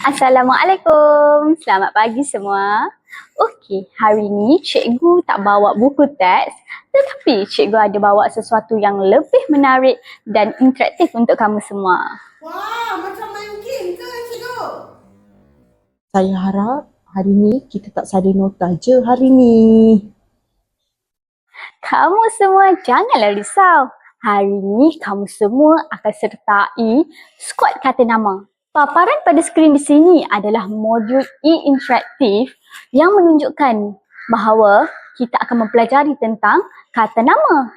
Assalamualaikum. Selamat pagi semua. Okey, hari ni cikgu tak bawa buku teks, tetapi cikgu ada bawa sesuatu yang lebih menarik dan interaktif untuk kamu semua. Wah, macam main game ke cikgu? Saya harap hari ni kita tak salin nota je hari ni. Kamu semua janganlah risau. Hari ni kamu semua akan sertai skuad kata nama. Paparan pada skrin di sini adalah modul e-interaktif yang menunjukkan bahawa kita akan mempelajari tentang kata nama.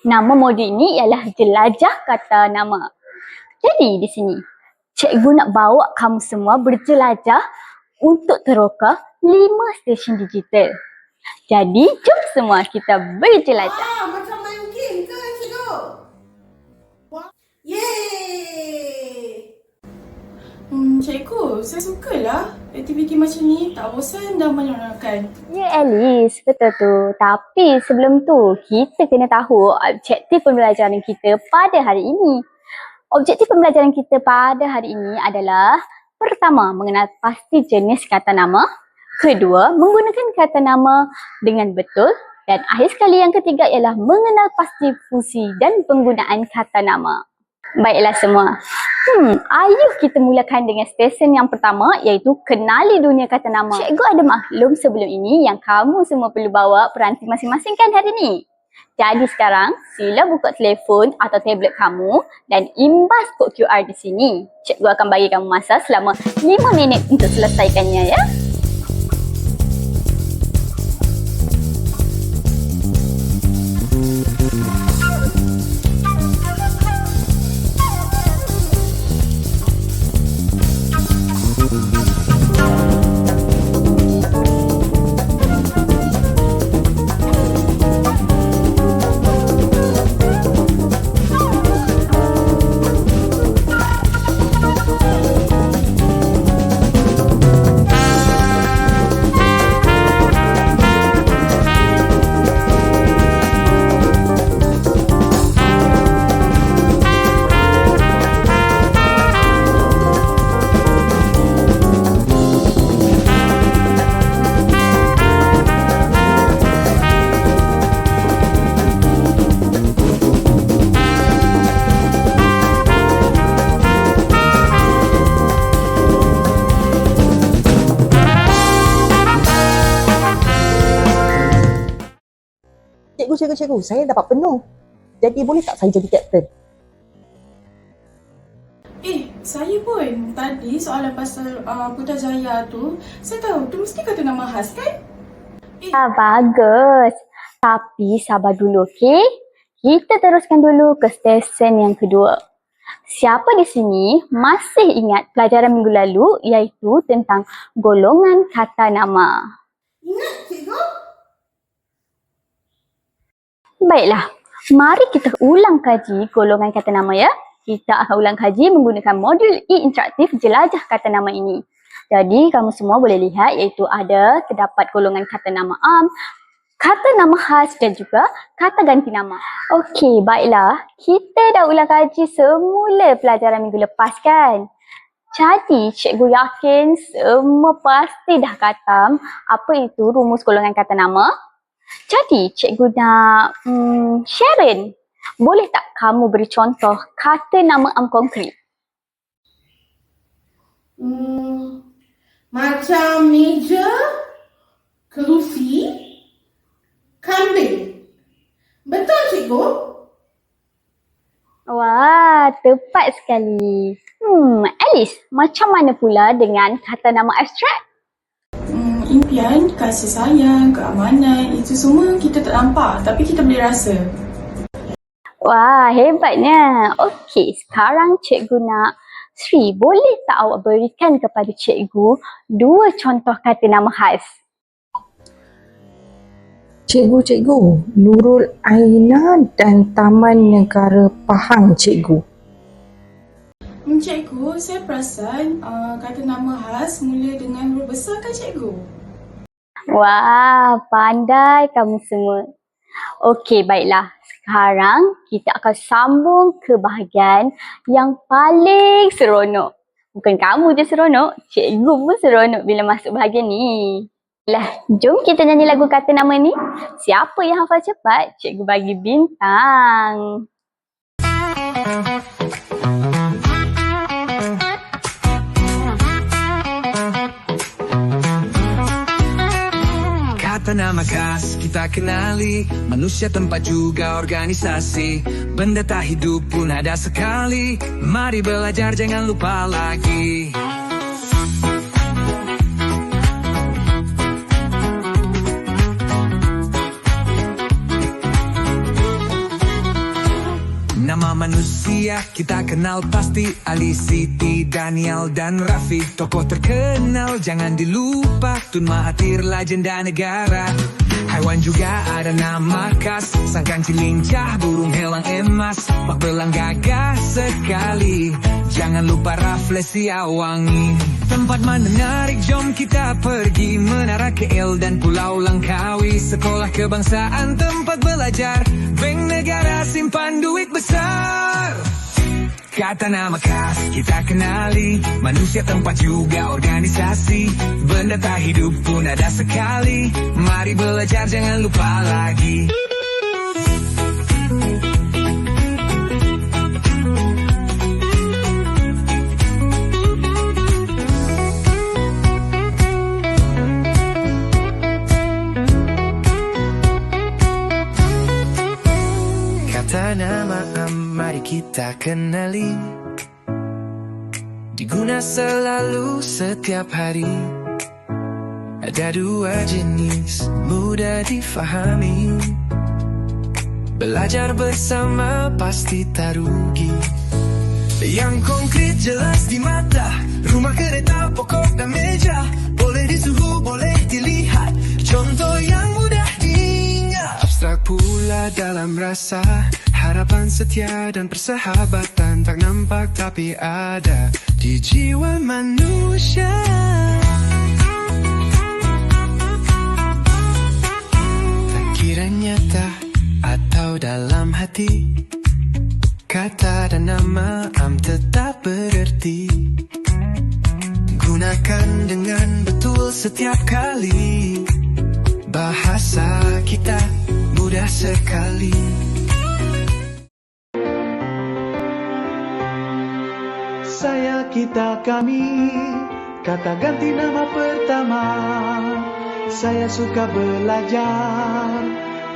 Nama modul ini ialah jelajah kata nama. Jadi di sini, cikgu nak bawa kamu semua berjelajah untuk teroka 5 stesen digital. Jadi, jom semua kita berjelajah. Wah, macam main game ke cikgu? Wah, yeay! Cikgu, saya sukalah aktiviti macam ni. Tak bosan dan menyenangkan. Ya Alice, betul tu. Tapi sebelum tu, kita kena tahu objektif pembelajaran kita pada hari ini. Objektif pembelajaran kita pada hari ini adalah pertama, mengenal pasti jenis kata nama. Kedua, menggunakan kata nama dengan betul. Dan akhir sekali yang ketiga ialah mengenal pasti fungsi dan penggunaan kata nama. Baiklah semua. Ayuh kita mulakan dengan stesen yang pertama iaitu kenali dunia kata nama. Cikgu ada maklum sebelum ini yang kamu semua perlu bawa peranti masing-masing kan hari ni? Jadi sekarang sila buka telefon atau tablet kamu dan imbas kod QR di sini. Cikgu akan bagi kamu masa selama 5 minit untuk selesaikannya ya. Cikgu, saya dapat penuh. Jadi boleh tak saya jadi kapten? Saya pun. Tadi soalan pasal Putrajaya tu, saya tahu tu mesti kata nama khas kan? Bagus. Tapi sabar dulu, okey? Kita teruskan dulu ke stesen yang kedua. Siapa di sini masih ingat pelajaran minggu lalu iaitu tentang golongan kata nama? Ingat cikgu? Baiklah, mari kita ulang kaji golongan kata nama ya. Kita akan ulang kaji menggunakan modul e-interaktif jelajah kata nama ini. Jadi kamu semua boleh lihat iaitu terdapat golongan kata nama am, kata nama khas dan juga kata ganti nama. Okey, baiklah. Kita dah ulang kaji semula pelajaran minggu lepas kan? Jadi cikgu yakin semua pasti dah khatam apa itu rumus golongan kata nama. Jadi, cikgu nak Sharon, boleh tak kamu beri contoh kata nama am konkret? Macam meja, kerusi, kambing. Betul cikgu? Wah, tepat sekali. Alice, macam mana pula dengan kata nama abstrak? Impian, kasih sayang, keamanan, itu semua kita tak nampak tapi kita boleh rasa. Wah, hebatnya. Okey, sekarang cikgu nak Sri, boleh tak awak berikan kepada cikgu 2 contoh kata nama khas? Cikgu, Nurul Aina dan Taman Negara Pahang, cikgu. Cikgu, saya perasan kata nama khas mula dengan huruf besar kan cikgu? Wah, pandai kamu semua. Okey, baiklah. Sekarang kita akan sambung ke bahagian yang paling seronok. Bukan kamu je seronok, cikgu pun seronok bila masuk bahagian ni. Lah, jom kita nyanyi lagu kata nama ni. Siapa yang hafal cepat, cikgu bagi bintang. Kata nama khas kita kenali, manusia tempat juga organisasi. Benda tak hidup pun ada sekali, mari belajar jangan lupa lagi. Nama manusia kita kenal pasti, Ali, Siti, Daniel dan Raffi. Tokoh terkenal jangan dilupa, Tun Mahathir legenda negara. Haiwan juga ada nama khas, sang kancil lincah, burung helang emas, bak belang gagah sekali. Jangan lupa Rafflesia wangi. Tempat menarik jom kita pergi, Menara KL dan Pulau Langkawi. Sekolah kebangsaan tempat belajar, bank negara simpan duit besar. Kata nama khas kita kenali, manusia tempat juga organisasi. Benda tak hidup pun ada sekali, mari belajar jangan lupa lagi. Kata nama mari kita kenali, diguna selalu setiap hari. Ada dua jenis, mudah difahami. Belajar bersama pasti tak rugi. Yang konkret jelas di mata, rumah, kereta, pokok dan meja. Boleh disuhu, boleh dilihat, contoh yang mudah diingat. Abstrak pula dalam rasa, harapan setia dan persahabatan tak nampak tapi ada di jiwa manusia. Tak kira nyata atau dalam hati, kata dan nama tetap bererti. Gunakan dengan betul setiap kali, bahasa kita mudah sekali. Saya, kita, kami, kata ganti nama pertama. Saya suka belajar,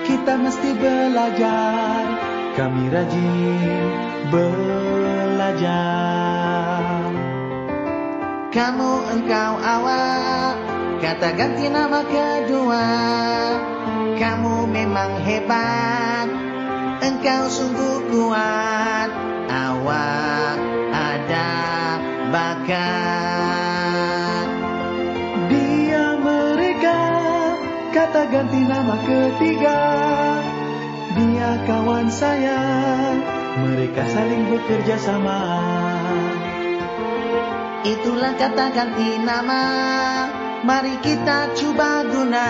kita mesti belajar. Kami rajin belajar. Kamu, engkau, awak, kata ganti nama kedua. Kamu memang hebat, engkau sungguh kuat. Awak ada bakat. Dia, mereka, kata ganti nama ketiga. Dia kawan saya, mereka saling bekerja sama. Itulah kata ganti nama, mari kita cuba guna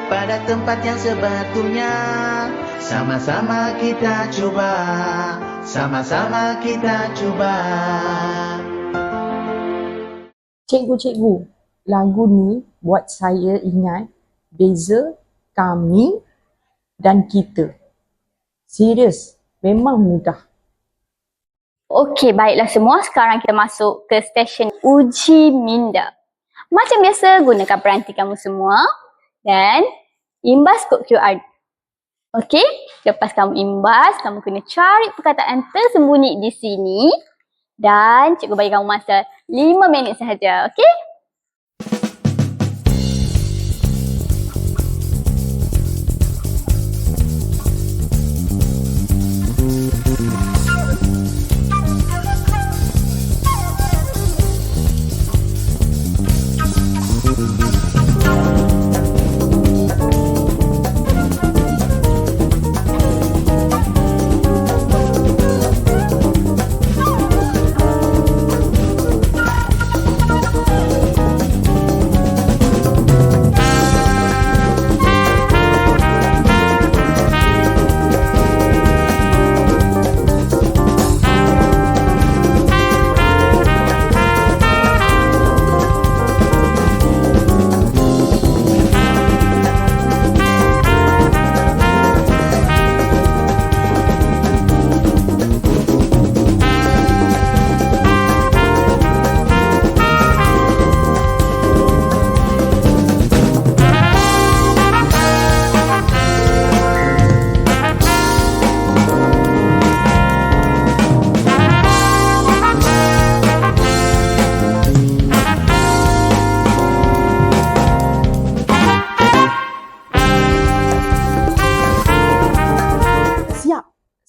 pada tempat yang sebetulnya. Sama-sama kita cuba, sama-sama kita cuba. Cikgu-cikgu, lagu ni buat saya ingat beza kami dan kita. Serius, memang mudah. Okey, baiklah semua. Sekarang kita masuk ke stesen uji minda. Macam biasa, gunakan peranti kamu semua dan imbas kod QR. Okey, lepas kamu imbas, kamu kena cari perkataan tersembunyi di sini dan cikgu bagi kamu masa 5 minit sahaja. Okey?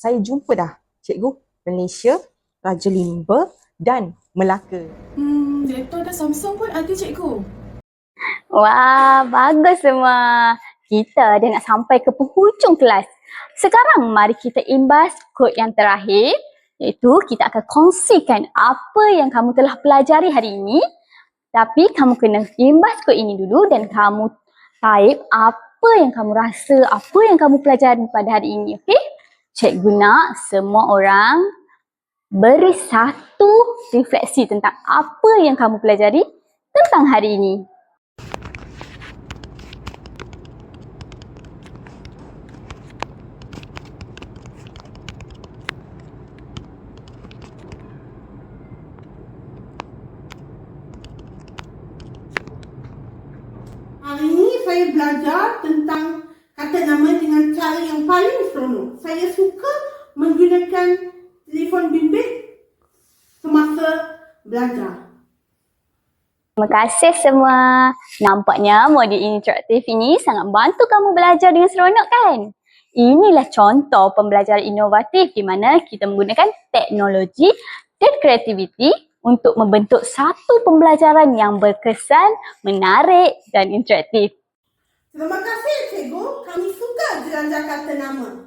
saya jumpa dah, cikgu. Malaysia, Raja Limba dan Melaka. Laptop dan Samsung pun ada cikgu. Wah, bagus semua. Kita dah nak sampai ke penghujung kelas. Sekarang mari kita imbas kod yang terakhir, iaitu kita akan kongsikan apa yang kamu telah pelajari hari ini. Tapi kamu kena imbas kod ini dulu dan kamu type apa yang kamu rasa, apa yang kamu pelajari pada hari ini, okey? Cikgu nak semua orang beri satu refleksi tentang apa yang kamu pelajari tentang hari ini. Hari ini saya belajar tentang kata nama dengan cara yang paling seronok. Saya suka menggunakan telefon bimbit semasa belajar. Terima kasih semua. Nampaknya modul interaktif ini sangat bantu kamu belajar dengan seronok kan? Inilah contoh pembelajaran inovatif di mana kita menggunakan teknologi dan kreativiti untuk membentuk satu pembelajaran yang berkesan, menarik dan interaktif. Terima kasih cikgu. Kami suka belajar kata nama.